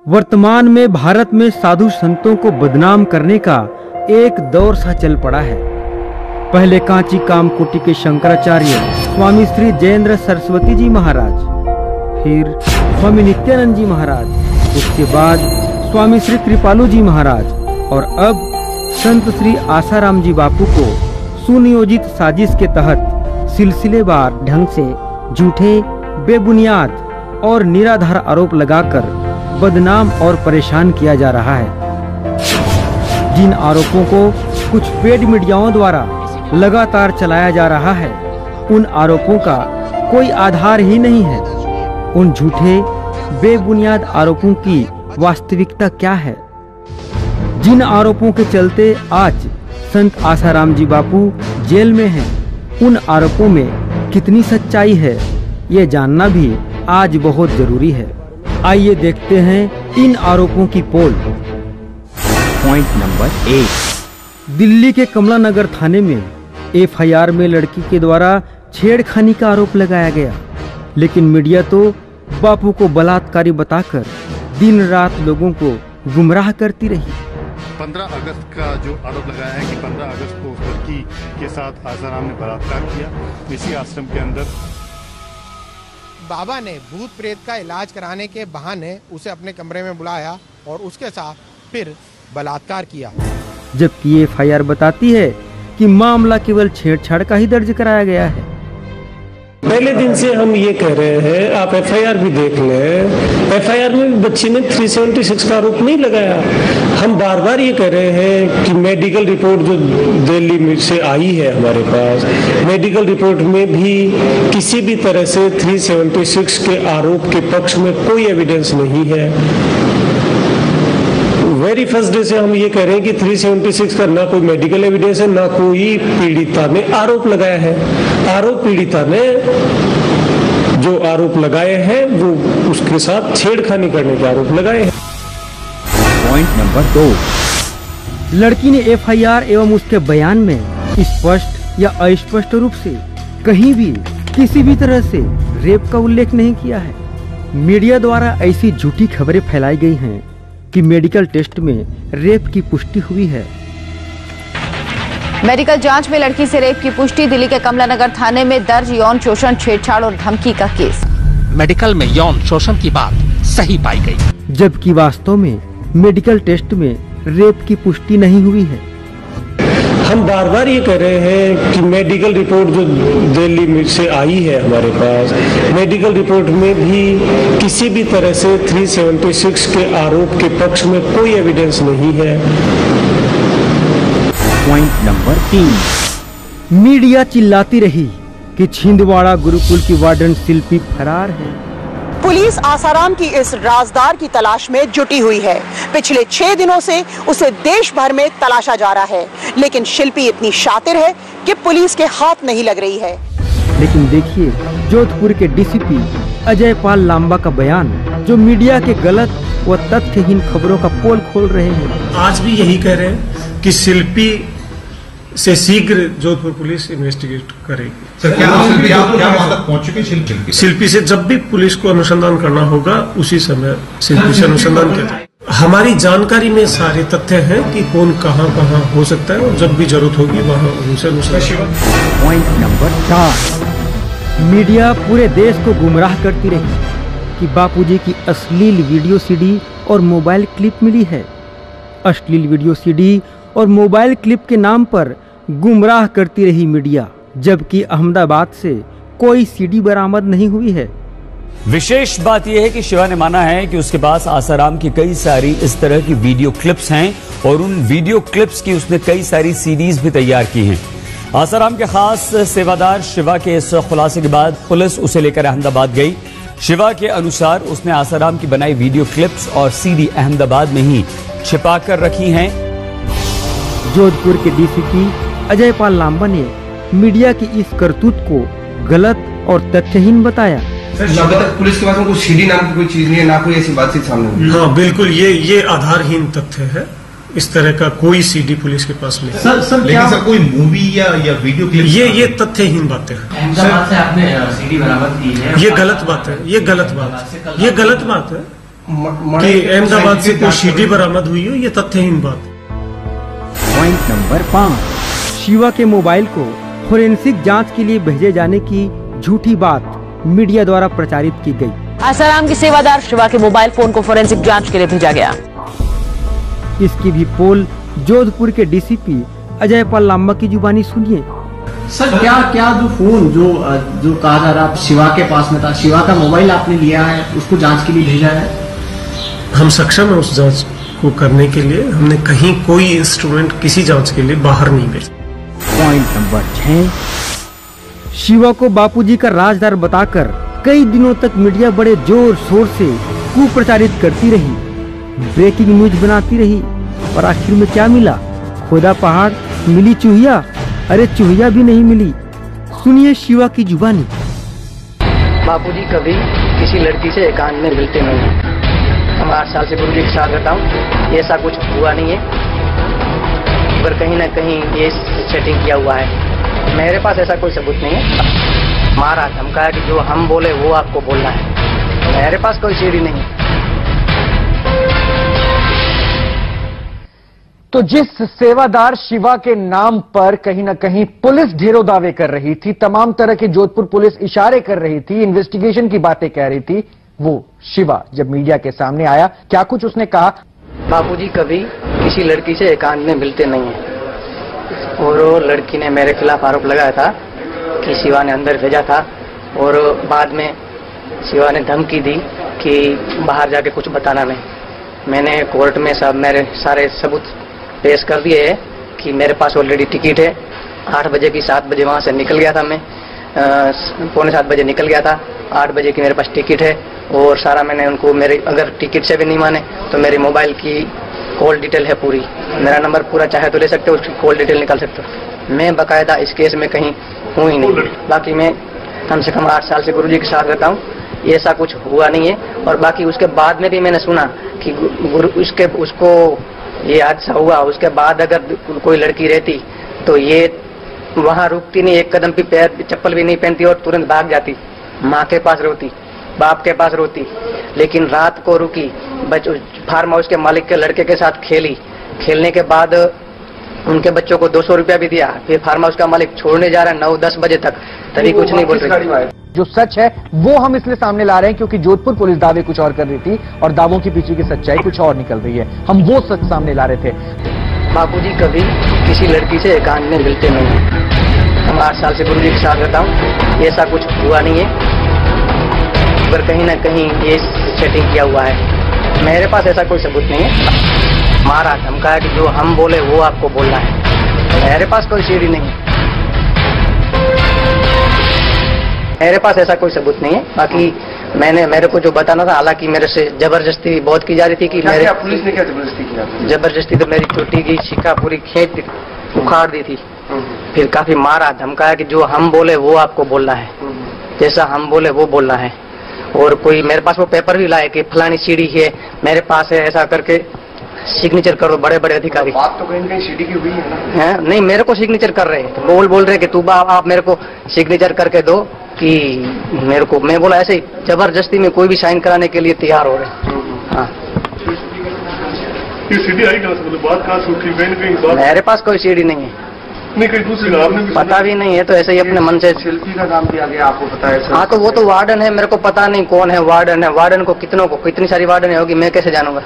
वर्तमान में भारत में साधु संतों को बदनाम करने का एक दौर सा चल पड़ा है। पहले कांची कामकोटि के शंकराचार्य स्वामी श्री जयेंद्र सरस्वती जी महाराज, फिर स्वामी नित्यानंद जी महाराज, उसके बाद स्वामी श्री कृपालु जी महाराज और अब संत श्री आसाराम जी बापू को सुनियोजित साजिश के तहत सिलसिलेवार ढंग से झूठे, बेबुनियाद और निराधार आरोप लगाकर बदनाम और परेशान किया जा रहा है। जिन आरोपों को कुछ पेड मीडियाओं द्वारा लगातार चलाया जा रहा है, उन आरोपों का कोई आधार ही नहीं है। उन झूठे, बेबुनियाद आरोपों की वास्तविकता क्या है? जिन आरोपों के चलते आज संत आसाराम जी बापू जेल में हैं, उन आरोपों में कितनी सच्चाई है, ये जानना भी आज बहुत जरूरी है। आइए देखते हैं इन आरोपों की पोल। Point number 1। दिल्ली के कमला नगर थाने में एफआईआर में लड़की के द्वारा छेड़खानी का आरोप लगाया गया, लेकिन मीडिया तो बापू को बलात्कारी बताकर दिन रात लोगों को गुमराह करती रही। 15 अगस्त का जो आरोप लगाया है कि 15 अगस्त को उस लड़की के साथ आसाराम ने बलात्कार किया, इसी आश्रम के अंदर बाबा ने भूत प्रेत का इलाज कराने के बहाने उसे अपने कमरे में बुलाया और उसके साथ फिर बलात्कार किया। जबकि ये एफआईआर बताती है कि मामला केवल छेड़छाड़ का ही दर्ज कराया गया है। पहले दिन से हम ये कह रहे हैं, आप एफआईआर भी देख लें, एफआईआर में बच्ची ने 376 का आरोप नहीं लगाया। हम बार बार ये कह रहे हैं कि मेडिकल रिपोर्ट जो दिल्ली से आई है हमारे पास, मेडिकल रिपोर्ट में भी किसी भी तरह से 376 के आरोप के पक्ष में कोई एविडेंस नहीं है। वेरी फर्स्ट डे से हम ये कह रहे हैं कि 376 का ना कोई मेडिकल एविडेंस है, ना कोई पीड़िता ने आरोप लगाया है। आरोप पीड़िता ने जो आरोप लगाए हैं वो उसके साथ छेड़खानी करने के आरोप लगाए हैं। Point number 2। लड़की ने एफआईआर एवं उसके बयान में स्पष्ट या अस्पष्ट रूप से कहीं भी किसी भी तरह से रेप का उल्लेख नहीं किया है। मीडिया द्वारा ऐसी झूठी खबरें फैलाई गई हैं कि मेडिकल टेस्ट में रेप की पुष्टि हुई है। मेडिकल जांच में लड़की से रेप की पुष्टि। दिल्ली के कमला नगर थाने में दर्ज यौन शोषण, छेड़छाड़ और धमकी का केस। मेडिकल में यौन शोषण की बात सही पाई गई, जबकि वास्तव में मेडिकल टेस्ट में रेप की पुष्टि नहीं हुई है। हम बार बार ये कह रहे हैं कि मेडिकल रिपोर्ट जो दिल्ली से आई है हमारे पास, मेडिकल रिपोर्ट में भी किसी भी तरह से 376 के आरोप के पक्ष में कोई एविडेंस नहीं है। Point number 3। मीडिया चिल्लाती रही कि छिंदवाड़ा गुरुकुल की वार्डन शिल्पी फरार है। पुलिस आसाराम की इस राजदार की तलाश में जुटी हुई है। पिछले 6 दिनों से उसे देश भर में तलाशा जा रहा है, लेकिन शिल्पी इतनी शातिर है कि पुलिस के हाथ नहीं लग रही है। लेकिन देखिए जोधपुर के डीसीपी अजय पाल लांबा का बयान, जो मीडिया के गलत व तथ्यहीन खबरों का पोल खोल रहे हैं। आज भी यही कह रहे हैं कि शिल्पी से शीघ्र जोधपुर पुलिस इन्वेस्टिगेट करेगी। सर, क्या तक पहुंच चुकी शिल्पी? शिल्पी से जब भी पुलिस को अनुसंधान करना होगा उसी समय शिल्पी से अनुसंधान किया जाए। हमारी जानकारी में सारे तथ्य हैं कि कौन कहां हो सकता है और जब भी जरूरत होगी वहां उनसे अनुसंधान। Point number 4। मीडिया पूरे देश को गुमराह करती रही कि बापूजी की अश्लील वीडियो सीडी और मोबाइल क्लिप मिली है। अश्लील वीडियो सीडी और मोबाइल क्लिप के नाम पर गुमराह करती रही मीडिया, जबकि अहमदाबाद से कोई सीडी बरामद नहीं हुई है। विशेष बात यह है कि शिवा ने माना है कि उसके पास आसाराम की कई सारी इस तरह की वीडियो क्लिप्स हैं और उन वीडियो क्लिप्स की उसने कई सारी सीडीज भी तैयार की हैं। आसाराम के खास सेवादार शिवा के इस खुलासे के बाद पुलिस उसे लेकर अहमदाबाद गई। शिवा के अनुसार उसने आसाराम की बनाई वीडियो क्लिप्स और सीडी अहमदाबाद में ही छिपा कर रखी हैं। जोधपुर के डीसीपी अजय पाल लांबा ने मीडिया की इस करतूत को गलत और तथ्यहीन बताया। सर, तक पुलिस के पास में कोई सीडी नाम की कोई चीज नहीं है, ना कोई ऐसी बातचीत सामने हुई। हाँ बिल्कुल, ये आधारहीन तथ्य है। इस तरह का कोई सीडी पुलिस के पास नहीं। लेकिन सर कोई मूवी या वीडियो क्लिप, ये तथ्यहीन बातें हैं। अहमदाबाद से आपने सीडी बरामद की है, ये गलत बात है, ये गलत बात है। कि अहमदाबाद से कोई सीडी बरामद हुई हो, ये तथ्यहीन बात। Point number 5। शिवा के मोबाइल को फोरेंसिक जांच के लिए भेजे जाने की झूठी बात मीडिया द्वारा प्रचारित की गई। आसाराम की सेवादार शिवा के मोबाइल फोन को फोरेंसिक जांच के लिए भेजा गया। इसकी भी पोल जोधपुर के डीसीपी अजय पाल लांबा की जुबानी सुनिए। सर क्या जो फोन जो कहा जा रहा शिवा के पास में था, शिवा का मोबाइल आपने लिया है, उसको जांच के लिए भेजा है? हम सक्षम है उस जांच को करने के लिए। हमने कहीं कोई इंस्ट्रूमेंट किसी जांच के लिए बाहर नहीं भेजा। Point number 6। शिवा को बापूजी का राजदार बताकर कई दिनों तक मीडिया बड़े जोर शोर से कुप्रचारित करती रही, ब्रेकिंग न्यूज बनाती रही, और आखिर में क्या मिला? खोदा पहाड़, मिली चूहिया। अरे चूहिया भी नहीं मिली। सुनिए शिवा की जुबानी। बापूजी कभी किसी लड़की से एकांत में मिलते नहीं हैं। हम 8 साल से गुरुजी के साथ रहता हूँ, ऐसा कुछ हुआ नहीं है, पर कहीं ना कहीं ये सेटिंग किया हुआ है। मेरे पास ऐसा कोई सबूत नहीं है। मारा धमकाया कि जो हम बोले वो आपको बोलना है। मेरे पास कोई सीढ़ी नहीं है। तो जिस सेवादार शिवा के नाम पर कहीं ना कहीं पुलिस ढेरों दावे कर रही थी, तमाम तरह की जोधपुर पुलिस इशारे कर रही थी, इन्वेस्टिगेशन की बातें कह रही थी, वो शिवा जब मीडिया के सामने आया, क्या कुछ उसने कहा? बापूजी कभी किसी लड़की से एकांत में मिलते नहीं हैं, और वो लड़की ने मेरे खिलाफ आरोप लगाया था कि शिवा ने अंदर भेजा था, और बाद में शिवा ने धमकी दी कि बाहर जाके कुछ बताना नहीं। मैंने कोर्ट में सब मेरे सारे सबूत पेश कर दिए है कि मेरे पास ऑलरेडी टिकट है। 8 बजे की 7 बजे वहां से निकल गया था मैं, 6:45 बजे निकल गया था। 8 बजे की मेरे पास टिकट है, और सारा मैंने उनको मेरे अगर टिकट से भी नहीं माने तो मेरे मोबाइल की कॉल डिटेल है पूरी, मेरा नंबर पूरा चाहे तो ले सकते हो, उसकी कॉल डिटेल निकाल सकते हो। मैं बाकायदा इस केस में कहीं हूँ ही नहीं। बाकी मैं कम से कम 8 साल से गुरुजी के साथ रहता हूँ, ऐसा कुछ हुआ नहीं है। और बाकी उसके बाद में भी मैंने सुना कि उसको ये हादसा हुआ, उसके बाद अगर कोई लड़की रहती तो ये वहां रुकती नहीं, एक कदम भी पैर चप्पल भी नहीं पहनती और तुरंत भाग जाती, माँ के पास रोती, बाप के पास रोती। लेकिन रात को रुकी, फार्म हाउस के मालिक के लड़के के साथ खेलने के बाद उनके बच्चों को 200 रुपया भी दिया। फिर फार्म हाउस का मालिक छोड़ने जा रहा है 9-10 बजे तक, तभी कुछ नहीं बोल रहे। जो सच है वो हम इसलिए सामने ला रहे हैं क्योंकि जोधपुर पुलिस दावे कुछ और कर रही थी और दावों के पीछे की सच्चाई कुछ और निकल रही है। हम वो सच सामने ला रहे थे। बापूजी कभी किसी लड़की से एकांत में मिलते नहीं हैं। हम 8 साल से गुरुजी के साथ रहता हूँ, ऐसा कुछ हुआ नहीं है, पर कहीं ना कहीं ये सेटिंग किया हुआ है। मेरे पास ऐसा कोई सबूत नहीं है। मारा धमकाया कि जो हम बोले वो आपको बोलना है। मेरे पास कोई सीढ़ी नहीं है। मेरे पास ऐसा कोई सबूत नहीं है। बाकी मेरे को जो बताना था, हालांकि मेरे से जबरदस्ती बहुत की जा रही थी कि मेरे पुलिस ने क्या जबरदस्ती किया? जबरदस्ती तो मेरी चोटी की शिक्का पूरी खींच उखाड़ दी थी। फिर काफी मारा धमकाया कि जो हम बोले वो आपको बोलना है, जैसा हम बोले वो बोलना है। और कोई मेरे पास वो पेपर भी लाए कि फलानी सीढ़ी है मेरे पास है, ऐसा करके सिग्नेचर करो बड़े बड़े अधिकारी। बात तो कहीं कहीं सीढ़ी की हुई है ना? है नहीं, मेरे को सिग्नेचर कर रहे हैं, बोल रहे कि तू आप मेरे को सिग्नेचर करके दो कि मेरे को। मैं बोला ऐसे ही जबरदस्ती में कोई भी साइन कराने के लिए तैयार हो रहे। हाँ, ये सीढ़ी आई कहाँ से? मतलब बात कहाँ से उठी? कहीं बात? मेरे पास कोई सीढ़ी नहीं है। नहीं, कहीं दूसरी का आपने भी पता भी नहीं है, तो ऐसे ही अपने मन से। शिल्पी का नाम दिया गया, आपको पता है? हाँ, तो वो तो वार्डन है, मेरे को पता नहीं कौन है वार्डन है। वार्डन को कितनी सारी वार्डन होगी, मैं कैसे जानूंगा?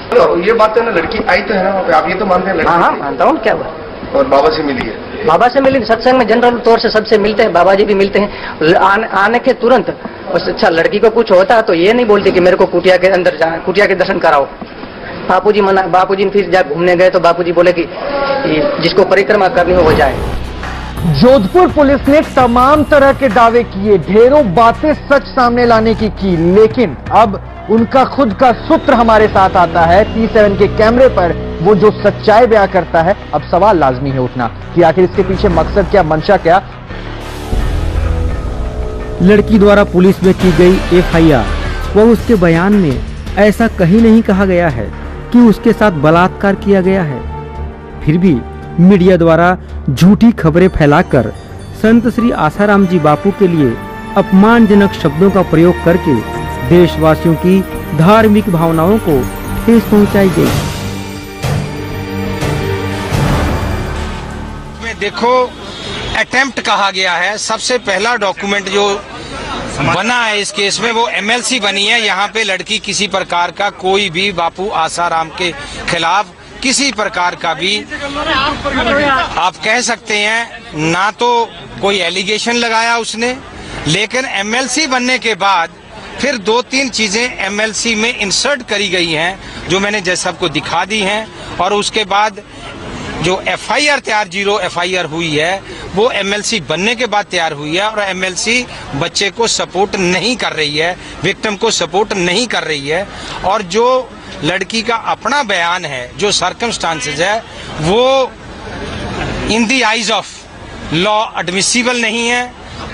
तो ये बात है ना, लड़की आई तो है ना वहाँ पे, आप ये तो मानते हैं? हाँ, मानता हूँ। क्या हुआ? और बाबा से मिली है? बाबा से मिली, सत्संग में जनरल तौर से सबसे मिलते हैं, बाबा जी भी मिलते हैं आने के तुरंत। अच्छा, लड़की को कुछ होता तो ये नहीं बोलती कि मेरे को कुटिया के अंदर जाना, कुटिया के दर्शन कराओ। बापूजी फिर जा घूमने गए तो बापूजी बोले कि जिसको परिक्रमा करनी हो वो जाए। जोधपुर पुलिस ने तमाम तरह के दावे किए, ढेरों बातें सच सामने लाने की, लेकिन अब उनका खुद का सूत्र हमारे साथ आता है। T7 के कैमरे पर वो जो सच्चाई बयां करता है, अब सवाल लाजमी है उठना कि आखिर इसके पीछे मकसद क्या, मंशा क्या। लड़की द्वारा पुलिस में की गई FIR व उसके बयान में ऐसा कहीं नहीं कहा गया है कि उसके साथ बलात्कार किया गया है। फिर भी मीडिया द्वारा झूठी खबरें फैलाकर संत श्री आसाराम जी बापू के लिए अपमानजनक शब्दों का प्रयोग करके देशवासियों की धार्मिक भावनाओं को ठेस पहुंचाई गई। देखो, अटेम्प्ट कहा गया है। सबसे पहला डॉक्यूमेंट जो बना है इस केस में वो एमएलसी बनी है। यहाँ पे लड़की किसी प्रकार का कोई भी बापू आसाराम के खिलाफ किसी प्रकार का भी आप कह सकते हैं ना तो कोई एलिगेशन लगाया उसने, लेकिन एमएलसी बनने के बाद फिर 2-3 चीजें एमएलसी में इंसर्ट करी गई हैं जो मैंने जैसे सबको दिखा दी हैं। और उसके बाद जो एफआईआर तैयार 0 एफआईआर हुई है वो एमएलसी बनने के बाद तैयार हुई है। और एमएलसी बच्चे को सपोर्ट नहीं कर रही है, विक्टिम को सपोर्ट नहीं कर रही है। और जो लड़की का अपना बयान है, जो सर्कमस्टांसेस है, वो इन दी आइज ऑफ लॉ एडमिसिबल नहीं है।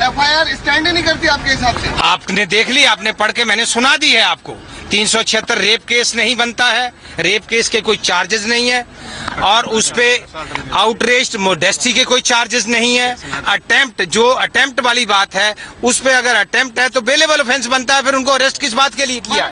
एफआईआर स्टैंड नहीं करती आपके हिसाब से? आपने देख ली, आपने पढ़ के मैंने सुना दी है आपको। 376 रेप केस नहीं बनता है, रेप केस के कोई चार्जेस नहीं है और उस पे आउटरेज्ड मोडेस्टी के कोई चार्जेस नहीं है। अटेम्प्ट, जो अटेम्प्ट वाली बात है उस पे अगर अटेम्प्ट है तो बेलेबल ऑफेंस बनता है, फिर उनको अरेस्ट किस बात के लिए किया?